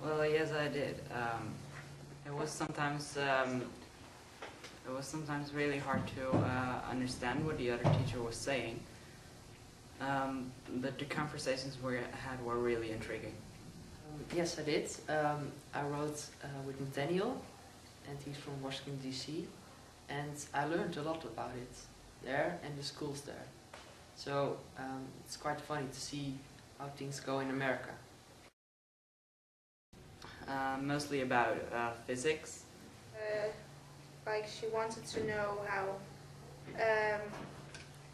Well, yes, I did. It was sometimes really hard to understand what the other teacher was saying, but the conversations we had were really intriguing. Yes, I did. I wrote with Nathaniel, and he's from Washington, D.C., and I learned a lot about it there and the schools there. So it's quite funny to see how things go in America. Mostly about physics. Like she wanted to know how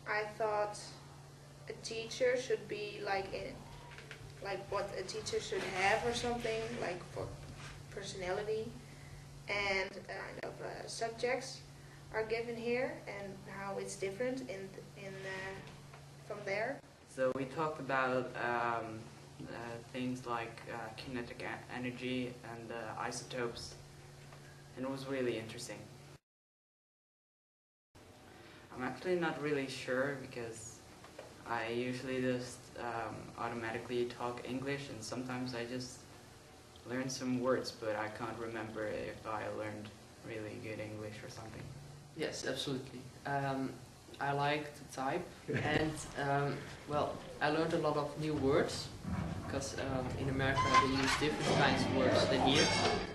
I thought a teacher should be like what a teacher should have or something, like for personality, and kind of subjects are given here and how it's different from there. So we talked about things like kinetic energy and isotopes, and it was really interesting. I'm actually not really sure because I usually just automatically talk English, and sometimes I just learn some words, but I can't remember if I learned really good English or something. Yes, absolutely. I like to type, and well, I learned a lot of new words because in America they use different kinds of words than here.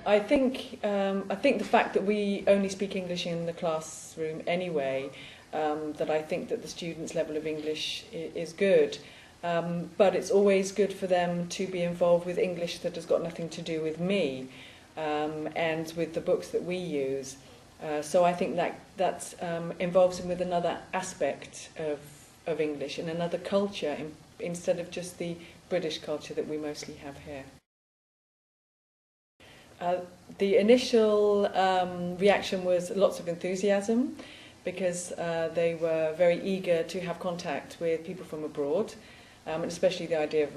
I think the fact that we only speak English in the classroom anyway, that I think that the students' level of English is good, but it's always good for them to be involved with English that has got nothing to do with me and with the books that we use. So I think that involves them with another aspect of English and another culture instead of just the British culture that we mostly have here. The initial reaction was lots of enthusiasm because they were very eager to have contact with people from abroad, and especially the idea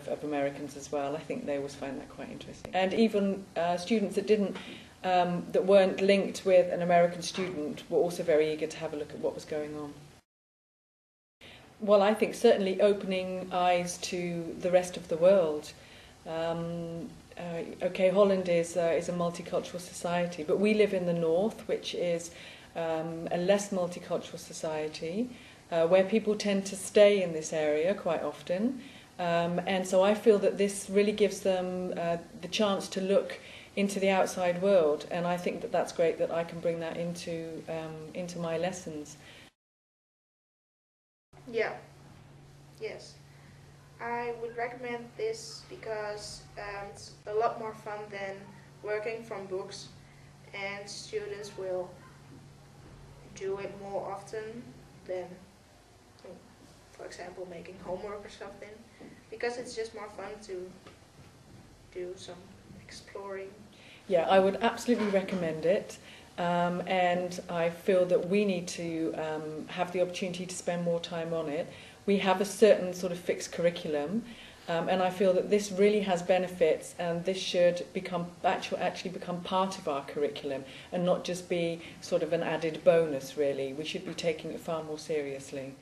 of Americans as well. I think they always find that quite interesting. And even students that weren't linked with an American student were also very eager to have a look at what was going on. Well, I think certainly opening eyes to the rest of the world. Okay, Holland is a multicultural society, but we live in the north, which is a less multicultural society, where people tend to stay in this area quite often. And so I feel that this really gives them the chance to look into the outside world, and I think that that's great that I can bring that into my lessons. Yeah, yes. I would recommend this because it's a lot more fun than working from books, and students will do it more often than, for example, making homework or something, because it's just more fun to do some exploring. Yeah, I would absolutely recommend it, and I feel that we need to have the opportunity to spend more time on it. We have a certain sort of fixed curriculum, and I feel that this really has benefits, and this should actually become part of our curriculum and not just be sort of an added bonus, really. We should be taking it far more seriously.